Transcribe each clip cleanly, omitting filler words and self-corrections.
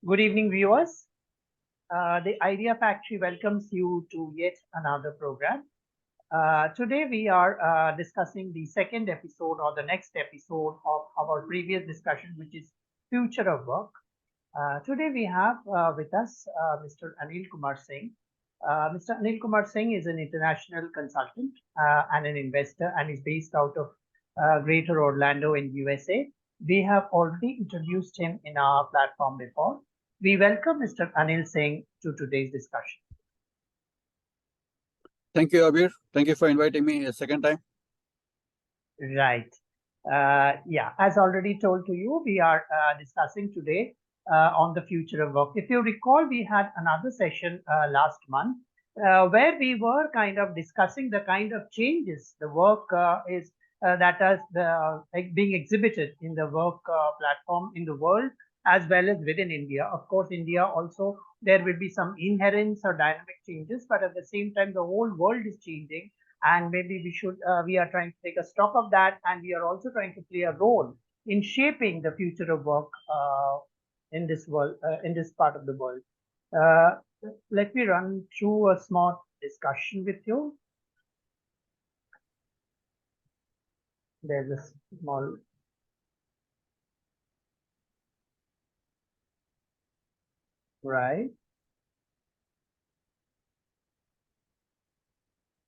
Good evening, viewers. The Idea Factory welcomes you to yet another program. Today, we are discussing the second episode or the next episode of our previous discussion, which is Future of Work. Today, we have with us Mr. Anil Kumar Singh. Mr. Anil Kumar Singh is an international consultant and an investor and is based out of Greater Orlando in USA. We have already introduced him in our platform before. We welcome Mr. Anil Singh to today's discussion. Thank you, Abir. Thank you for inviting me a second time. Right. Yeah, as already told to you, we are discussing today on the future of work. If you recall, we had another session last month where we were kind of discussing the kind of changes the work is that is like being exhibited in the work platform in the world as well as within India. Of course, India also there will be some inherent or dynamic changes, but at the same time, the whole world is changing, and maybe we are trying to take a stock of that, and we are also trying to play a role in shaping the future of work in this world, in this part of the world. uh, Let me run through a small discussion with you. There's a small, right,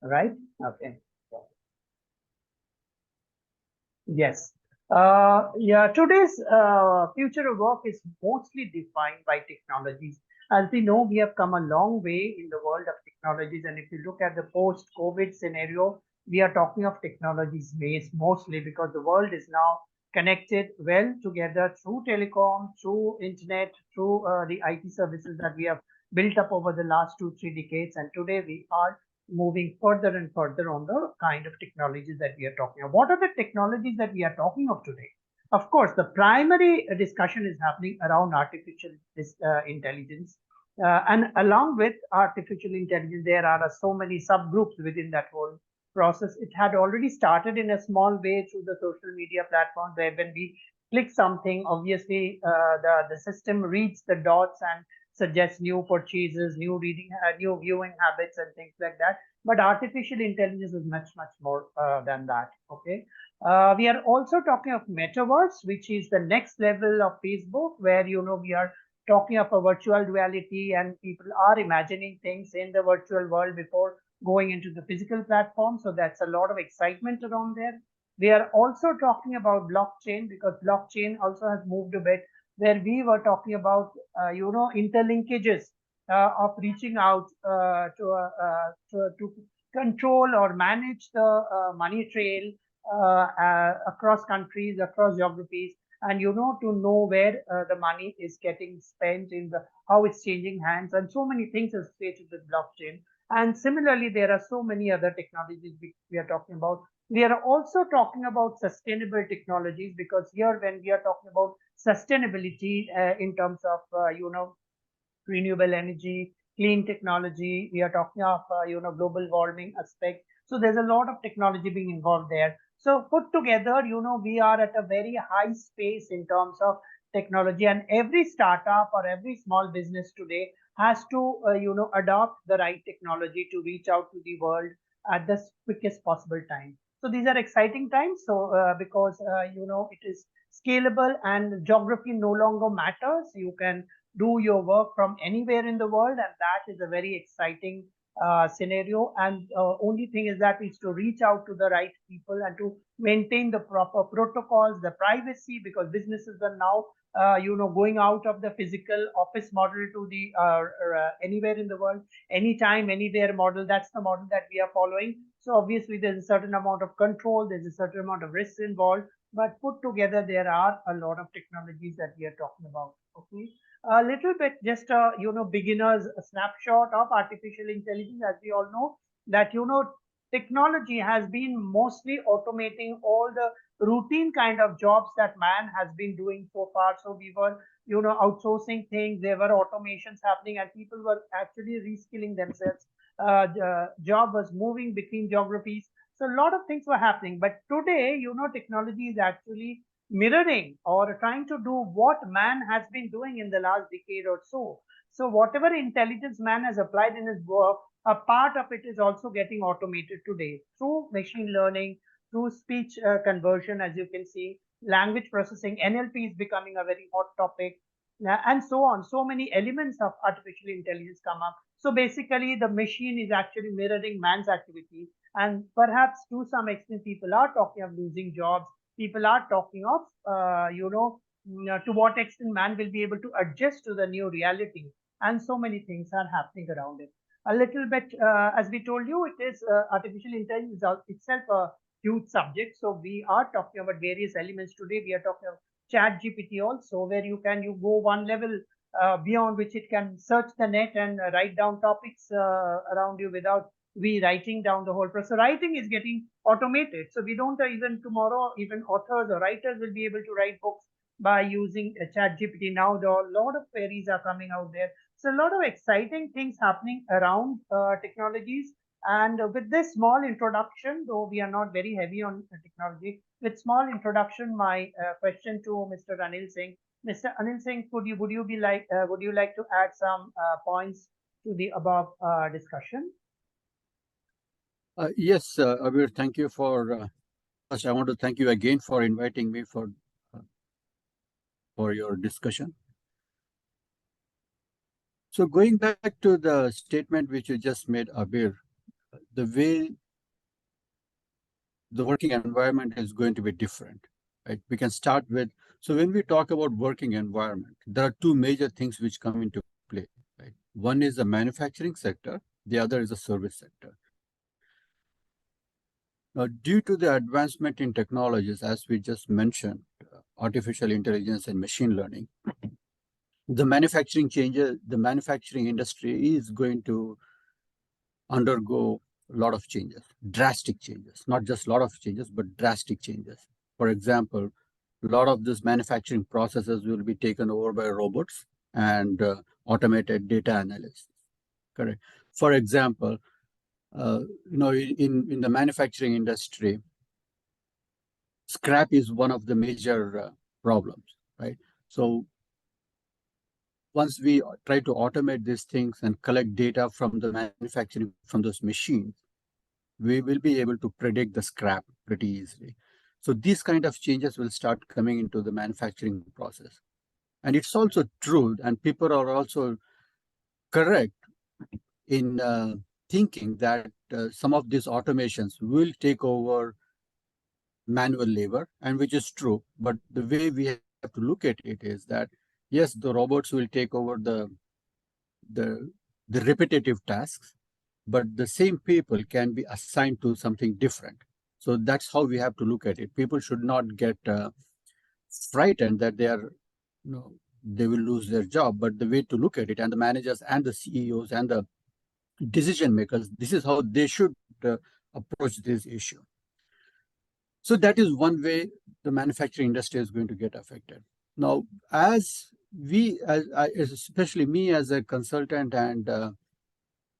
right, okay. Yes. Yeah, today's future of work is mostly defined by technologies. As we know, we have come a long way in the world of technologies. And if you look at the post-COVID scenario, we are talking of technologies based mostly because the world is now connected well together through telecom, through internet, through the IT services that we have built up over the last 2, 3 decades. And today we are moving further and further on the kind of technologies that we are talking of. What are the technologies that we are talking of today? Of course, the primary discussion is happening around artificial intelligence. And along with artificial intelligence, there are so many subgroups within that whole process. It had already started in a small way through the social media platforms where when we click something, obviously the system reads the dots and suggests new purchases, new reading, new viewing habits, and things like that. But artificial intelligence is much, much more than that. Okay. We are also talking of metaverse, which is the next level of Facebook, where we are talking of a virtual reality, and people are imagining things in the virtual world before going into the physical platform. So that's a lot of excitement around there. We are also talking about blockchain because blockchain also has moved a bit, where we were talking about interlinkages of reaching out to control or manage the money trail across countries, across geographies, and to know where the money is getting spent in the how it's changing hands, and so many things associated with blockchain. And similarly, there are so many other technologies we are talking about. We are also talking about sustainable technologies because here, when we are talking about sustainability in terms of renewable energy, clean technology. We are talking of global warming aspect. So there's a lot of technology being involved there. So put together, we are at a very high space in terms of technology, and every startup or every small business today has to adopt the right technology to reach out to the world at the quickest possible time. So these are exciting times. So because it is scalable and geography no longer matters. You can do your work from anywhere in the world, and that is a very exciting scenario. And only thing is that is to reach out to the right people and to maintain the proper protocols, the privacy, because businesses are now going out of the physical office model to the anywhere in the world, anytime, anywhere model. That's the model that we are following. So obviously there's a certain amount of control, there's a certain amount of risks involved, but put together there are a lot of technologies that we are talking about. Okay, a little bit just a beginners snapshot of artificial intelligence. As we all know that technology has been mostly automating all the routine kind of jobs that man has been doing so far. So we were outsourcing things, there were automations happening, and people were actually reskilling themselves. Job was moving between geographies, so a lot of things were happening. But today technology is actually mirroring or trying to do what man has been doing in the last decade or so. So whatever intelligence man has applied in his work, a part of it is also getting automated today through machine learning, through speech conversion, as you can see, language processing. NLP is becoming a very hot topic, and so on. So many elements of artificial intelligence come up. So basically, the machine is actually mirroring man's activity, and perhaps to some extent, people are talking of losing jobs. People are talking of, to what extent man will be able to adjust to the new reality, and so many things are happening around it. A little bit, as we told you, it is artificial intelligence itself a huge subject. So we are talking about various elements today. We are talking about chat GPT also, where you go one level beyond which it can search the net and write down topics around you without we writing down the whole process. So writing is getting automated. So we don't even tomorrow, even authors or writers will be able to write books by using chat GPT. Now there are a lot of queries are coming out there. So a lot of exciting things happening around technologies. And with this small introduction, though we are not very heavy on technology, with small introduction, my question to Mr. Anil Singh. Mr. Anil Singh, would you like to add some points to the above discussion? Yes, Abir, thank you for. First, I want to thank you again for inviting me uh, for your discussion. So, going back to the statement which you just made, Abir, the way the working environment is going to be different, right? We can start with. So, when we talk about working environment, there are two major things which come into play, right? One is the manufacturing sector, the other is the service sector. Now, due to the advancement in technologies, as we just mentioned, artificial intelligence and machine learning, the manufacturing industry is going to undergo a lot of changes, drastic changes, not just a lot of changes, but drastic changes. For example, a lot of these manufacturing processes will be taken over by robots and automated data analysis. Correct. For example, in the manufacturing industry, scrap is one of the major problems, right? So once we try to automate these things and collect data from the manufacturing from those machines, we will be able to predict the scrap pretty easily. So these kind of changes will start coming into the manufacturing process. And it's also true, and people are also correct in thinking that some of these automations will take over manual labor, and which is true. But the way we have to look at it is that, yes, the robots will take over the, the repetitive tasks, but the same people can be assigned to something different. So that's how we have to look at it. People should not get frightened that they will lose their job, but the way to look at it, and the managers and the CEOs and the decision makers, this is how they should approach this issue. So that is one way the manufacturing industry is going to get affected. Now, especially me as a consultant and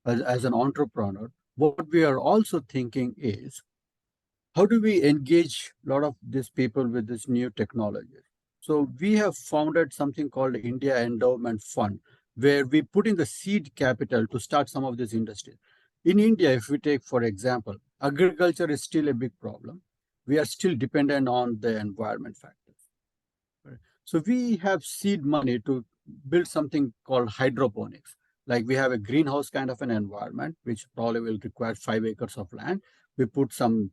as an entrepreneur, what we are also thinking is, how do we engage a lot of these people with this new technology? So we have founded something called India Endowment Fund, where we put in the seed capital to start some of these industries. In India, if we take, for example, agriculture is still a big problem. We are still dependent on the environment factors. Right? So we have seed money to build something called hydroponics. Like we have a greenhouse kind of an environment, which probably will require 5 acres of land. We put some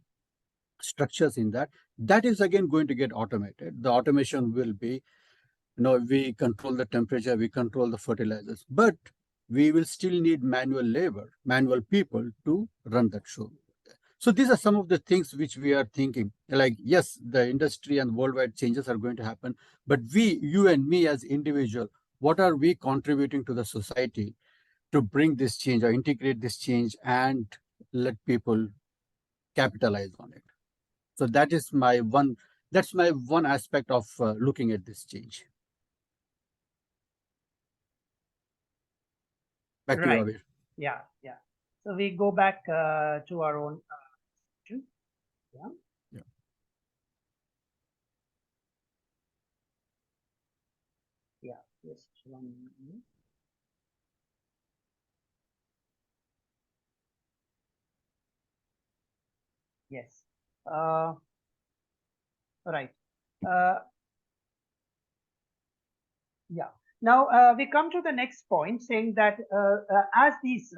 structures in that. That is again going to get automated. The automation will be, we control the temperature, we control the fertilizers, but we will still need manual labor, manual people to run that show. So these are some of the things which we are thinking. Like, yes, the industry and worldwide changes are going to happen, but you and me as individual, what are we contributing to the society to bring this change or integrate this change and let people capitalize on it? So that's my one aspect of looking at this change. Back to you, Right. Abir. Yeah. Yeah. So we go back to our own. Yeah. Yeah. Yeah, just 1 minute. Yes. Right. Uh, Yeah. Now we come to the next point, saying that as these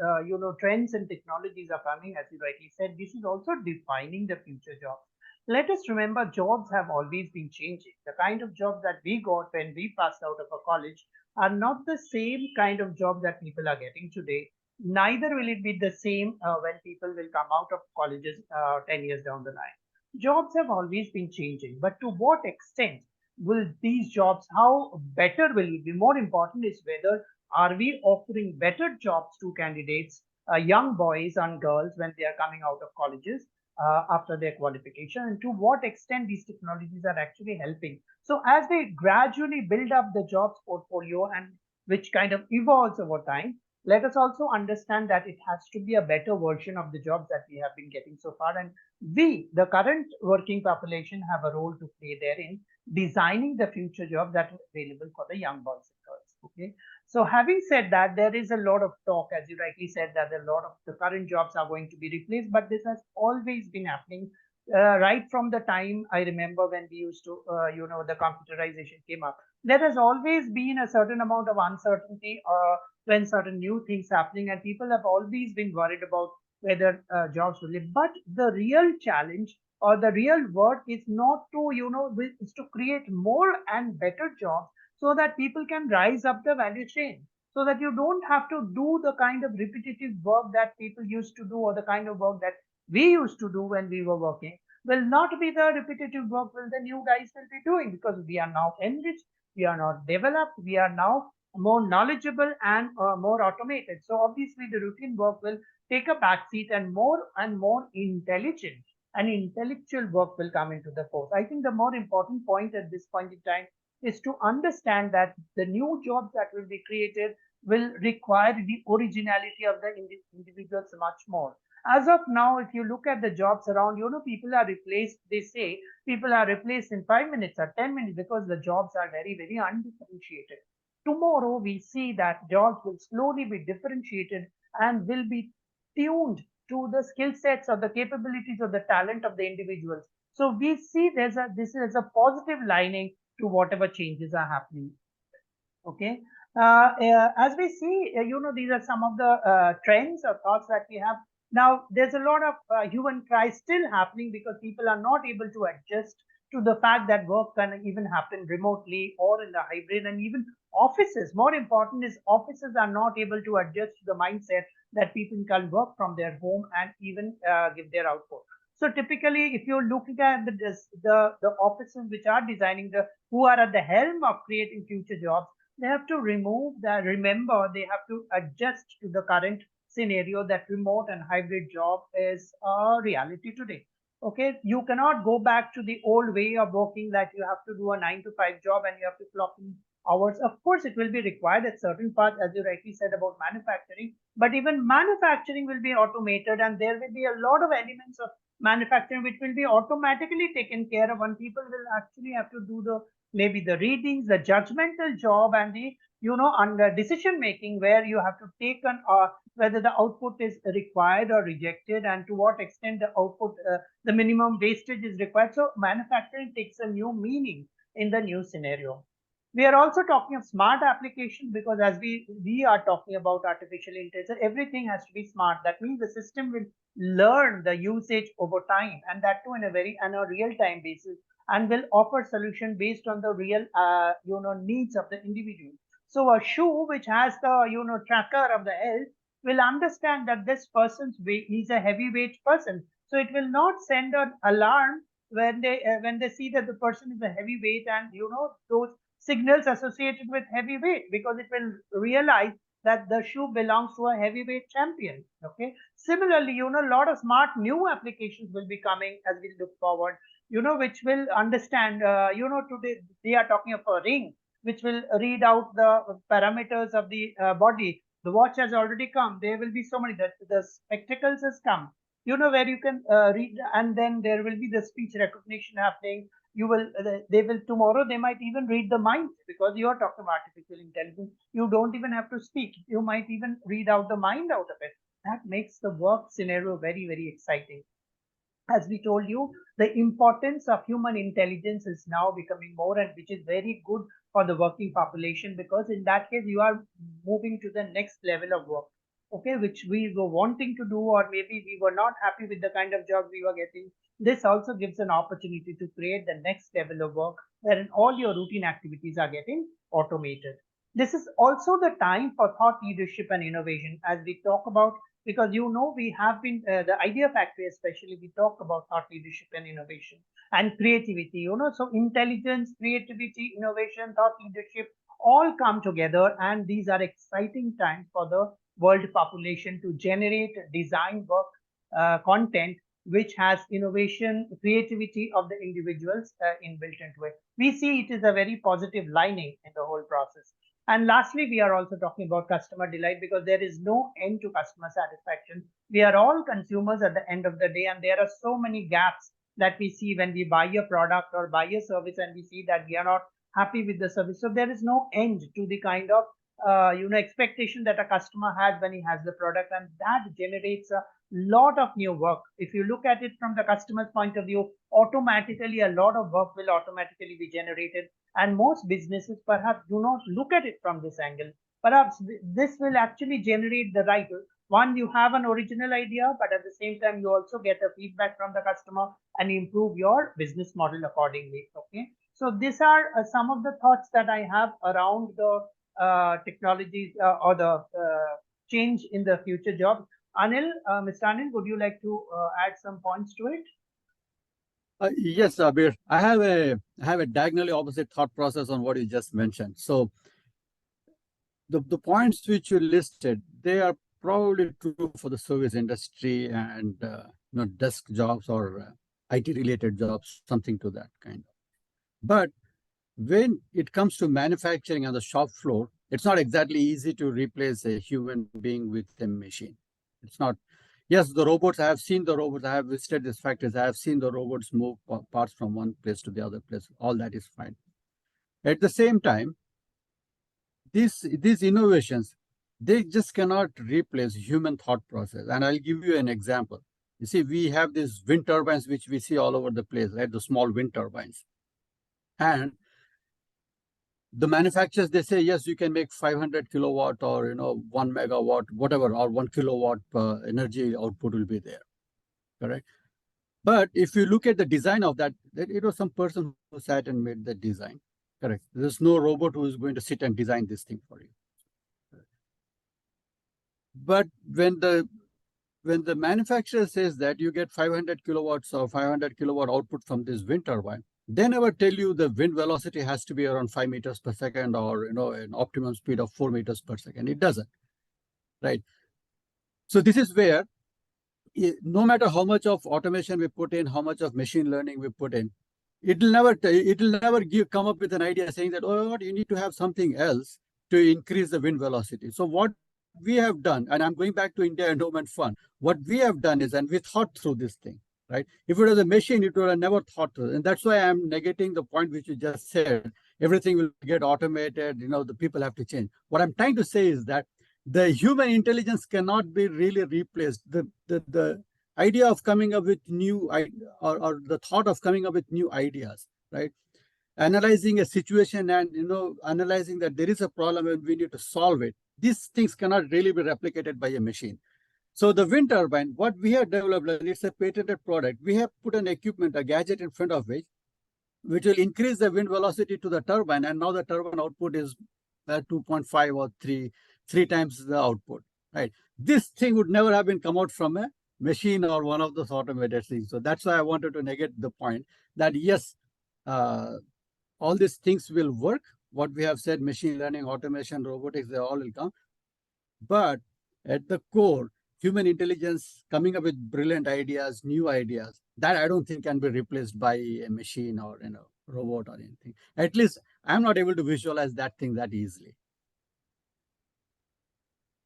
trends and technologies are coming, as you rightly said, this is also defining the future jobs. Let us remember, jobs have always been changing. The kind of jobs that we got when we passed out of a college are not the same kind of job that people are getting today. Neither will it be the same when people will come out of colleges 10 years down the line. Jobs have always been changing, but to what extent will these jobs, how better will it be? More important is whether are we offering better jobs to candidates, young boys and girls when they are coming out of colleges after their qualification, and to what extent these technologies are actually helping. So as they gradually build up the jobs portfolio and which kind of evolves over time, let us also understand that it has to be a better version of the jobs that we have been getting so far. And we, the current working population, have a role to play therein designing the future jobs that are available for the young boys and girls. Okay. So having said that, there is a lot of talk, as you rightly said, that a lot of the current jobs are going to be replaced, but this has always been happening right from the time I remember when we used to, the computerization came up. There has always been a certain amount of uncertainty when certain new things happening, and people have always been worried about whether jobs will live. But the real challenge or the real work is not to is to create more and better jobs so that people can rise up the value chain, so that you don't have to do the kind of repetitive work that people used to do, or the kind of work that we used to do when we were working will not be the repetitive work will the new guys will be doing, because we are now enriched, we are not developed, we are now more knowledgeable and more automated. So obviously the routine work will take a backseat, and more intelligent and intellectual work will come into the force. I think the more important point at this point in time is to understand that the new jobs that will be created will require the originality of the individuals much more. As of now, if you look at the jobs around, people are replaced, they say people are replaced in 5 minutes or 10 minutes because the jobs are very, very undifferentiated. Tomorrow, we see that jobs will slowly be differentiated and will be tuned to the skill sets or the capabilities or the talent of the individuals. So we see this is a positive lining to whatever changes are happening. Okay. As we see, these are some of the trends or thoughts that we have. Now, there's a lot of hue and cry still happening because people are not able to adjust to the fact that work can even happen remotely or in the hybrid, and even offices. More important is offices are not able to adjust to the mindset that people can work from their home and even give their output. So typically, if you're looking at the offices which are designing the who are at the helm of creating future jobs, they have to remove that. Remember, they have to adjust to the current scenario that remote and hybrid job is a reality today. Okay, you cannot go back to the old way of working that you have to do a 9 to 5 job and you have to clock in hours. Of course, it will be required at certain parts, as you rightly said about manufacturing, but even manufacturing will be automated, and there will be a lot of elements of manufacturing which will be automatically taken care of, and people will actually have to do the maybe the readings, the judgmental job, and the under decision making, where you have to take an whether the output is required or rejected, and to what extent the output, the minimum wastage is required. So manufacturing takes a new meaning in the new scenario. We are also talking of smart application, because as we are talking about artificial intelligence, everything has to be smart. That means the system will learn the usage over time, and that too in a very on a real time basis, and will offer solution based on the real needs of the individual. So a shoe which has the tracker of the health will understand that this person's weight is a heavyweight person, so it will not send an alarm when they see that the person is a heavyweight, and those signals associated with heavyweight, because it will realize that the shoe belongs to a heavyweight champion. Okay. Similarly, a lot of smart new applications will be coming as we look forward, which will understand, today they are talking of a ring which will read out the parameters of the body. The watch has already come. There will be so many that the spectacles has come, where you can read, and then there will be the speech recognition happening. You will, they will tomorrow, they might even read the mind because you are talking about artificial intelligence. You don't even have to speak. You might even read out the mind out of it. That makes the work scenario very, very exciting. As we told you, the importance of human intelligence is now becoming more, and which is very good for the working population, because in that case you are moving to the next level of work, okay, which we were wanting to do, or maybe we were not happy with the kind of job we were getting. This also gives an opportunity to create the next level of work wherein all your routine activities are getting automated. This is also the time for thought leadership and innovation, as we talk about, because we have been the idea factory, especially we talk about thought leadership and innovation and creativity, so intelligence, creativity, innovation, thought leadership all come together, and these are exciting times for the world population to generate design work, content which has innovation, creativity of the individuals inbuilt into it. We see it is a very positive lining in the whole process. And lastly, we are also talking about customer delight, because there is no end to customer satisfaction. We are all consumers at the end of the day, and there are so many gaps that we see when we buy a product or buy a service, and we see that we are not happy with the service. So there is no end to the kind of expectation that a customer has when he has the product, and that generates a lot of new work. If you look at it from the customer's point of view, automatically a lot of work will automatically be generated, and most businesses perhaps do not look at it from this angle. Perhaps this will actually generate the right one. You have an original idea, but at the same time you also get a feedback from the customer and improve your business model accordingly. Okay, so these are some of the thoughts that I have around the technologies, or the change in the future jobs. Anil, Mr. Anil, would you like to add some points to it? Yes, Abir. I have a diagonally opposite thought process on what you just mentioned. So the points which you listed, they are probably true for the service industry and desk jobs or IT related jobs, something to that kind. But when it comes to manufacturing on the shop floor, it's not exactly easy to replace a human being with a machine. It's not. Yes, the robots, I have seen the robots, I have visited these factories, I have seen the robots move parts from one place to the other place. All that is fine. At the same time, these innovations, they just cannot replace human thought process. And I'll give you an example. You see, we have these wind turbines which we see all over the place, right? The small wind turbines. And the manufacturers, they say, yes, you can make 500 kilowatt or 1 megawatt, whatever, or 1 kilowatt energy output will be there. Correct. But if you look at the design of that, it was some person who sat and made the design. Correct. There's no robot who is going to sit and design this thing for you. But when the manufacturer says that you get 500 kilowatts or 500 kilowatt output from this wind turbine, they never tell you the wind velocity has to be around 5 meters per second or an optimum speed of 4 meters per second. It doesn't, right? So this is where no matter how much of automation we put in, how much of machine learning we put in, it'll never come up with an idea saying that, oh, what, you need to have something else to increase the wind velocity. So what we have done, and I'm going back to India Endowment Fund, what we have done is, and we thought through this thing, right? If it was a machine, it would have never thought through. And that's why I'm negating the point which you just said. Everything will get automated, the people have to change. What I'm trying to say is that the human intelligence cannot be really replaced. The idea of coming up with new, or the thought of coming up with new ideas, right? Analyzing a situation and analyzing that there is a problem and we need to solve it. These things cannot really be replicated by a machine. So the wind turbine, what we have developed, and it's a patented product, we have put an equipment, a gadget in front of which will increase the wind velocity to the turbine, and now the turbine output is 2.5 or 3 times the output, right? This thing would never have been come out from a machine or one of those automated things. So that's why I wanted to negate the point that yes, all these things will work. What we have said, machine learning, automation, robotics, they all will come. But at the core, human intelligence coming up with brilliant ideas, new ideas, that I don't think can be replaced by a machine or robot or anything. At least I'm not able to visualize that thing that easily.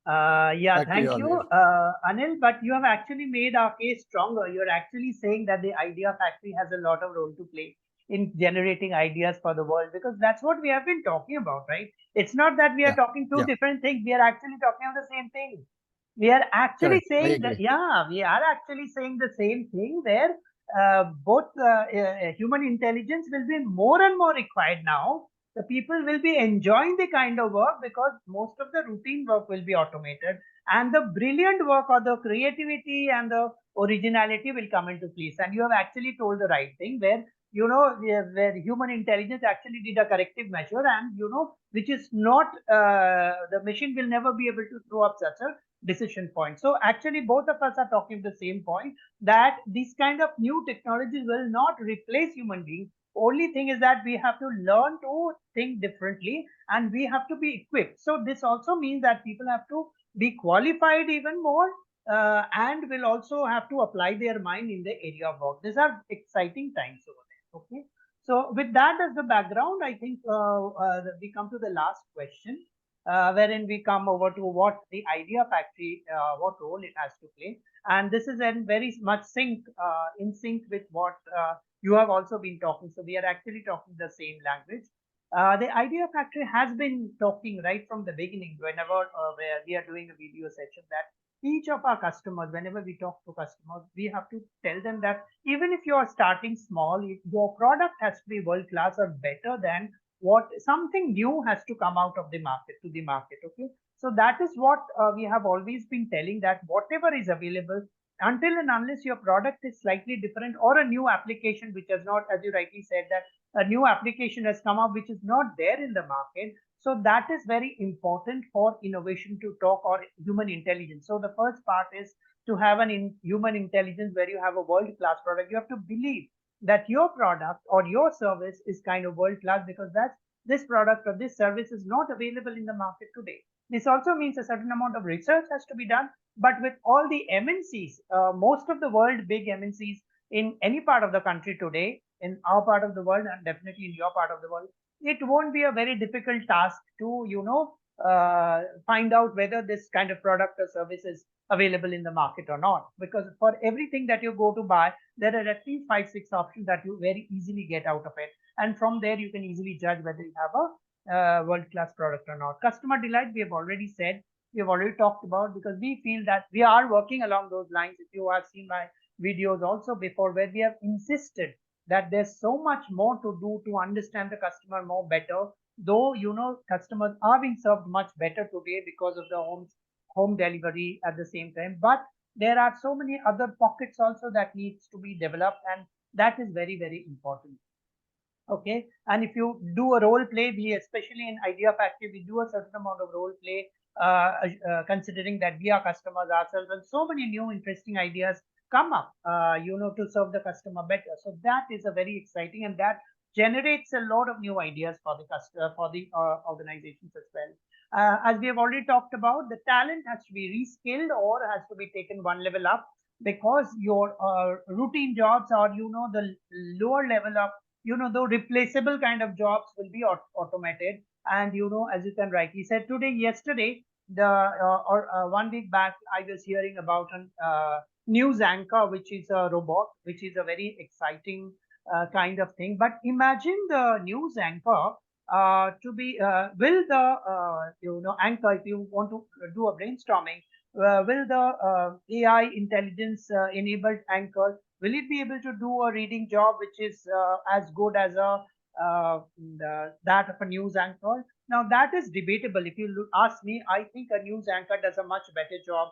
Yeah, Back to you, thank you, Abir. Anil. But you have actually made our case stronger. You're actually saying that the idea factory has a lot of role to play. in generating ideas for the world, because that's what we have been talking about, right? It's not that we are Yeah, talking two yeah, different things. We are actually talking of the same thing. We are actually correct. I saying that, agree. yeah, we are actually saying the same thing, where both human intelligence will be more and more required now. The people will be enjoying the kind of work because most of the routine work will be automated, and the brilliant work or the creativity and the originality will come into place. And you have actually told the right thing, where where human intelligence actually did a corrective measure, and which is not, the machine will never be able to throw up such a decision point. So actually both of us are talking the same point, that these kind of new technologies will not replace human beings. Only thing is that we have to learn to think differently, and we have to be equipped. So this also means that people have to be qualified even more, and will also have to apply their mind in the area of work. These are exciting times over there. Okay. So with that as the background, I think we come to the last question, wherein we come over to what the idea factory, what role it has to play. And this is in very much in sync with what you have also been talking. So we are actually talking the same language. The idea factory has been talking right from the beginning, whenever where we are doing a video session, that each of our customers, whenever we talk to customers, we have to tell them that even if you are starting small, your product has to be world class or better than what something new has to come out of the market to the market. Okay. So that is what we have always been telling, that whatever is available, until and unless your product is slightly different, or a new application which has not, as you rightly said, that a new application has come up which is not there in the market. So that is very important for innovation to talk, or human intelligence. So the first part is to have human intelligence, where you have a world class product. You have to believe that your product or your service is kind of world class, because that's this product or this service is not available in the market today. This also means a certain amount of research has to be done. But with all the MNCs, most of the world big MNCs in any part of the country today, in our part of the world, and definitely in your part of the world, it won't be a very difficult task to find out whether this kind of product or service is available in the market or not, because for everything that you go to buy, there are at least 5 6 options that you very easily get out of it, and from there you can easily judge whether you have a world class product or not. Customer delight, we have already said, we have already talked about, because we feel that we are working along those lines. If you have seen my videos also before, where we have insisted that there's so much more to do to understand the customer more better, though customers are being served much better today because of the home delivery at the same time, but there are so many other pockets also that needs to be developed, and that is very very important. Okay. And if you do a role play, we, especially in Idea Factory, we do a certain amount of role play, considering that we are customers ourselves, and so many new interesting ideas come up, to serve the customer better. So that is a very exciting, and that generates a lot of new ideas for the customer, for the organizations as well. As we have already talked about, the talent has to be reskilled or has to be taken one level up, because your routine jobs, or the lower level of the replaceable kind of jobs will be automated. And as you can rightly said, yesterday, the or 1 week back, I was hearing about an news anchor, which is a robot, which is a very exciting kind of thing. But imagine the news anchor to be will the anchor, if you want to do a brainstorming, will the AI intelligence enabled anchor, will it be able to do a reading job which is as good as that of a news anchor? Now that is debatable. If you ask me, I think a news anchor does a much better job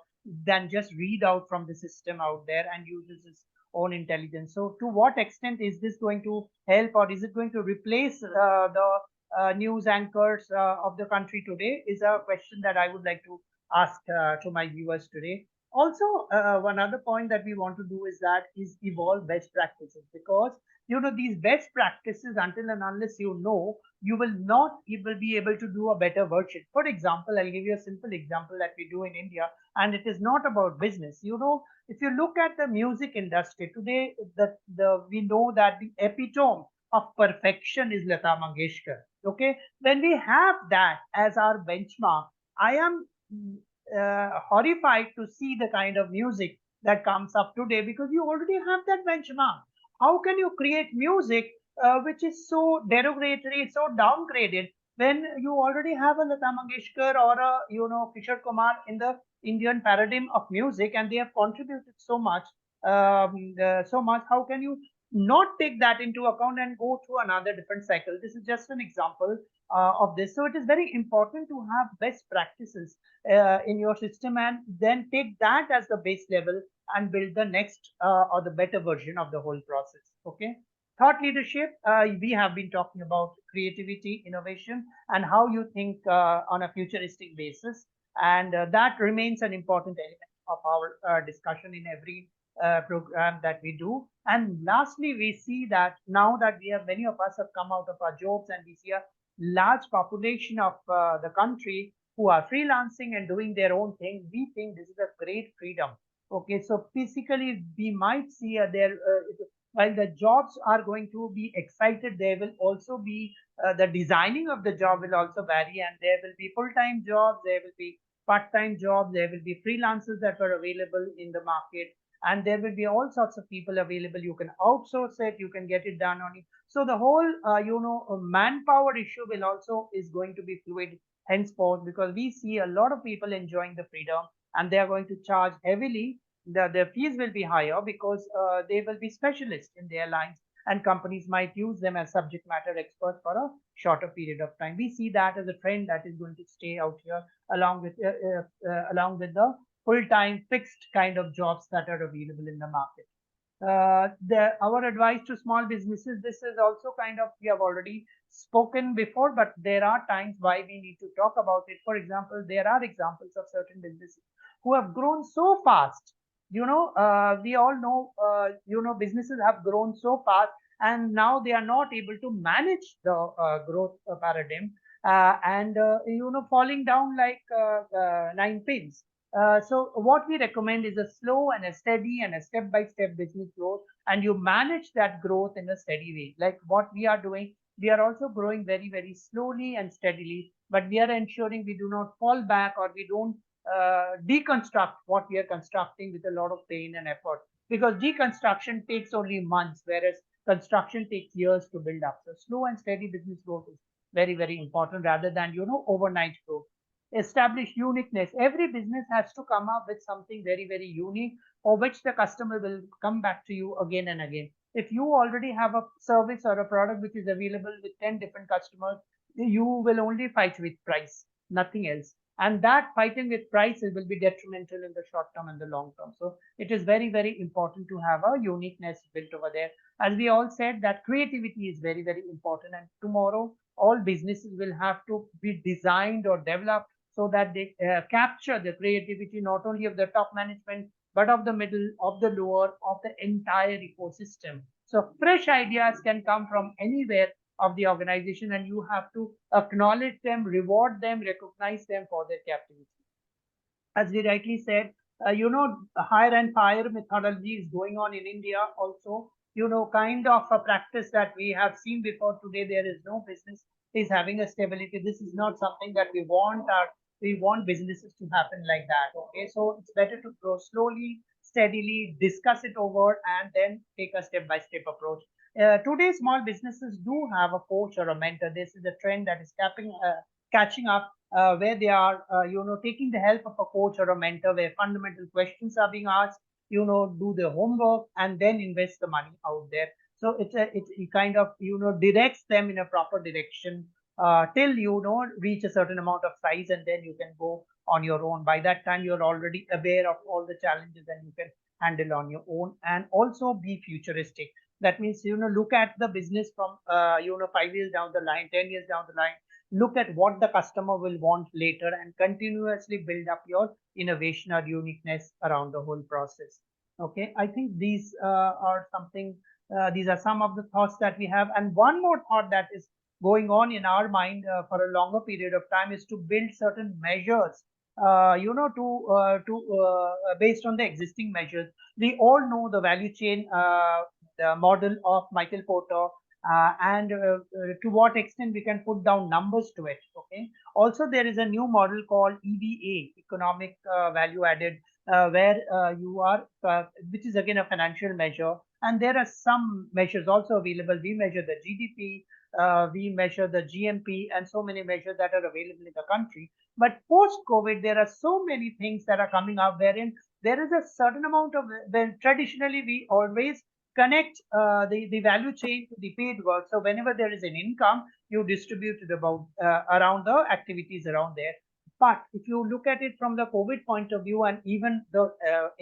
than just read out from the system out there and uses its own intelligence. So to what extent is this going to help, or is it going to replace the news anchors of the country today, is a question that I would like to ask to my viewers today. Also, one other point that we want to do is evolve best practices, because these best practices, until and unless you will not even be able to do a better version. For example, I'll give you a simple example that we do in India, and it is not about business. If you look at the music industry today, we know that the epitome of perfection is Lata Mangeshkar. Okay, when we have that as our benchmark, I am horrified to see the kind of music that comes up today, because you already have that benchmark. How can you create music which is so derogatory, so downgraded, when you already have a Lata Mangeshkar or a Kishore Kumar in the Indian paradigm of music, and they have contributed so much, so much. How can you not take that into account and go through another different cycle? This is just an example of this. So it is very important to have best practices in your system, and then take that as the base level and build the next or the better version of the whole process. Okay. Thought leadership, we have been talking about creativity, innovation, and how you think on a futuristic basis. And that remains an important element of our discussion in every program that we do. And lastly, we see that now that we have, many of us have come out of our jobs, and we see a large population of the country who are freelancing and doing their own thing, we think this is a great freedom. Okay, so physically we might see there, while the jobs are going to be excited, there will also be the designing of the job will also vary, and there will be full-time jobs, there will be part-time jobs, there will be freelancers that are available in the market, and there will be all sorts of people available. You can outsource it, you can get it done on it. So the whole manpower issue will also is going to be fluid henceforth, because we see a lot of people enjoying the freedom, and they are going to charge heavily. The fees will be higher because they will be specialists in their lines, and companies might use them as subject matter experts for a shorter period of time. We see that as a trend that is going to stay out here, along with the full-time fixed kind of jobs that are available in the market. Our advice to small businesses, this is also kind of, we have already spoken before, but there are times why we need to talk about it. For example, there are examples of certain businesses who have grown so fast. We all know, businesses have grown so fast, and now they are not able to manage the growth paradigm, and falling down like nine pins. So what we recommend is a slow and a steady and a step-by-step business growth, and you manage that growth in a steady way. Like what we are doing, we are also growing very, very slowly and steadily, but we are ensuring we do not fall back, or we don't deconstruct what we are constructing with a lot of pain and effort. Because deconstruction takes only months, whereas construction takes years to build up. So slow and steady business growth is very, very important, rather than overnight growth. Establish uniqueness. Every business has to come up with something very, very unique, for which the customer will come back to you again and again. If you already have a service or a product which is available with 10 different customers, you will only fight with price, nothing else. And that fighting with prices will be detrimental in the short term and the long term. So it is very, very important to have a uniqueness built over there. As we all said, that creativity is very, very important. And tomorrow, all businesses will have to be designed or developed so that they capture the creativity not only of the top management, but of the middle, of the lower, of the entire ecosystem. So fresh ideas can come from anywhere of the organization, and you have to acknowledge them, reward them, recognize them for their captivity. As we rightly said, hire and fire methodology is going on in India also. Kind of a practice that we have seen before. Today, there is no business is having a stability. This is not something that we want. We want businesses to happen like that. Okay, so it's better to grow slowly, steadily, discuss it over, and then take a step-by-step approach. Today, small businesses do have a coach or a mentor. This is a trend that is catching up, where they are, taking the help of a coach or a mentor, where fundamental questions are being asked, do the homework, and then invest the money out there. So it kind of, directs them in a proper direction till reach a certain amount of size, and then you can go on your own. By that time, you're already aware of all the challenges, and you can handle on your own, and also be futuristic. That means, look at the business from 5 years down the line, 10 years down the line. Look at what the customer will want later, and continuously build up your innovation or uniqueness around the whole process. Okay, I think these are some of the thoughts that we have. And one more thought that is going on in our mind for a longer period of time is to build certain measures, based on the existing measures. We all know the value chain, the model of Michael Porter, and to what extent we can put down numbers to it. Okay. Also, there is a new model called EVA, economic value added, where which is again a financial measure, And there are some measures also available. We measure the GDP, we measure the GMP, and so many measures that are available in the country. But post-COVID, there are so many things that are coming up wherein there is a certain amount of, when traditionally we always connect the value chain to the paid work. So whenever there is an income, you distribute it about around the activities around there. But if you look at it from the COVID point of view, and even the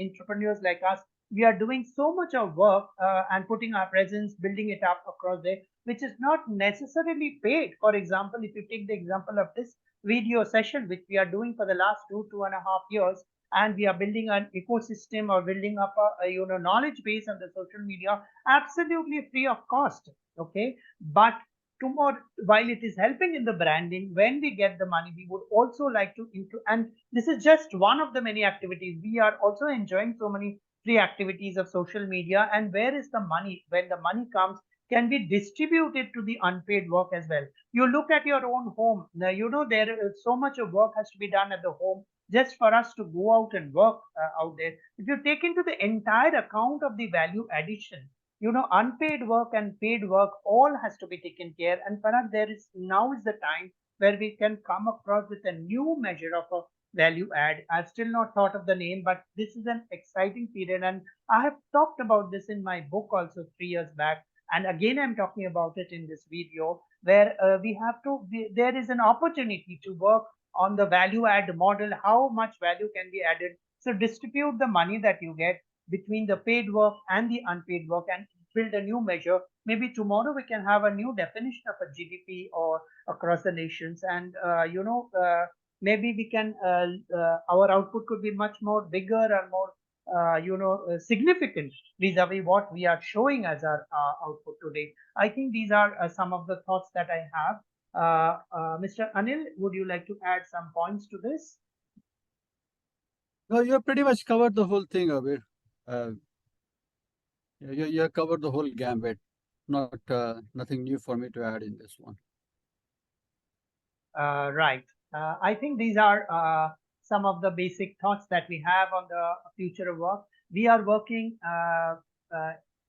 entrepreneurs like us, we are doing so much of work and putting our presence, building it up across there, which is not necessarily paid. For example, if you take the example of this video session, which we are doing for the last 2.5 years, and we are building an ecosystem or building up a knowledge base on the social media, absolutely free of cost. Okay, but tomorrow, while it is helping in the branding, when we get the money, we would also like to include, and this is just one of the many activities. We are also enjoying so many free activities of social media. And where is the money? When the money comes, can be distributed to the unpaid work as well. You look at your own home. Now, there is so much of work has to be done at the home just for us to go out and work out there. If you take into the entire account of the value addition, unpaid work and paid work all has to be taken care. And perhaps there is now is the time where we can come across with a new measure of a value add. I've still not thought of the name, but this is an exciting period. And I have talked about this in my book also 3 years back. And again, I'm talking about it in this video where there is an opportunity to work on the value add model. How much value can be added? So distribute the money that you get between the paid work and the unpaid work and build a new measure. Maybe tomorrow we can have a new definition of a GDP or across the nations. And, maybe we can, our output could be much more bigger and more, significant vis-a-vis what we are showing as our output today. I think these are some of the thoughts that I have. Mr. Anil, would you like to add some points to this? No, you have pretty much covered the whole thing, Abir. Uh, you have covered the whole gambit. Not nothing new for me to add in this one. Right. I think these are some of the basic thoughts that we have on the future of work. We are working, uh,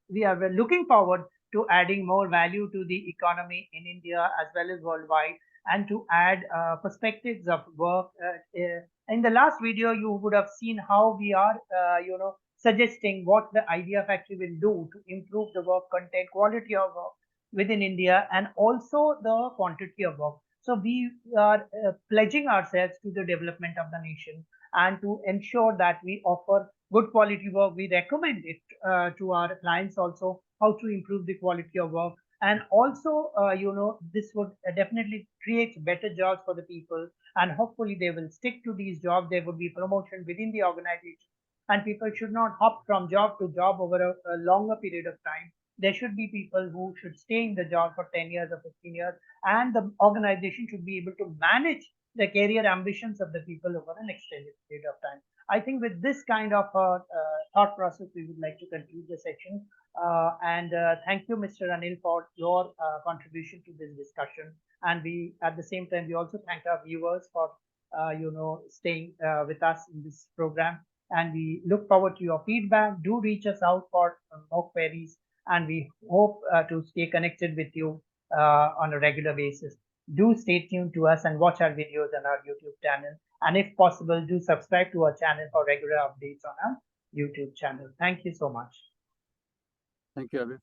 we are looking forward to adding more value to the economy in India as well as worldwide, and to add perspectives of work. In the last video, you would have seen how we are, suggesting what the idea factory will do to improve the work content, quality of work within India, and also the quantity of work. So we are pledging ourselves to the development of the nation and to ensure that we offer good quality work. We recommend it to our clients also how to improve the quality of work. And also, this would definitely create better jobs for the people. And hopefully they will stick to these jobs. There would be promotion within the organization. And people should not hop from job to job over a longer period of time. There should be people who should stay in the job for 10 years or 15 years, and the organization should be able to manage the career ambitions of the people over an extended period of time. I think with this kind of thought process, we would like to conclude the section. And thank you, Mr. Anil, for your contribution to this discussion. And we, at the same time, we also thank our viewers for, staying with us in this program. And we look forward to your feedback. Do reach us out for more queries, and we hope to stay connected with you on a regular basis. Do stay tuned to us and watch our videos on our YouTube channel. And if possible, do subscribe to our channel for regular updates on our YouTube channel. Thank you so much. Thank you, Abir.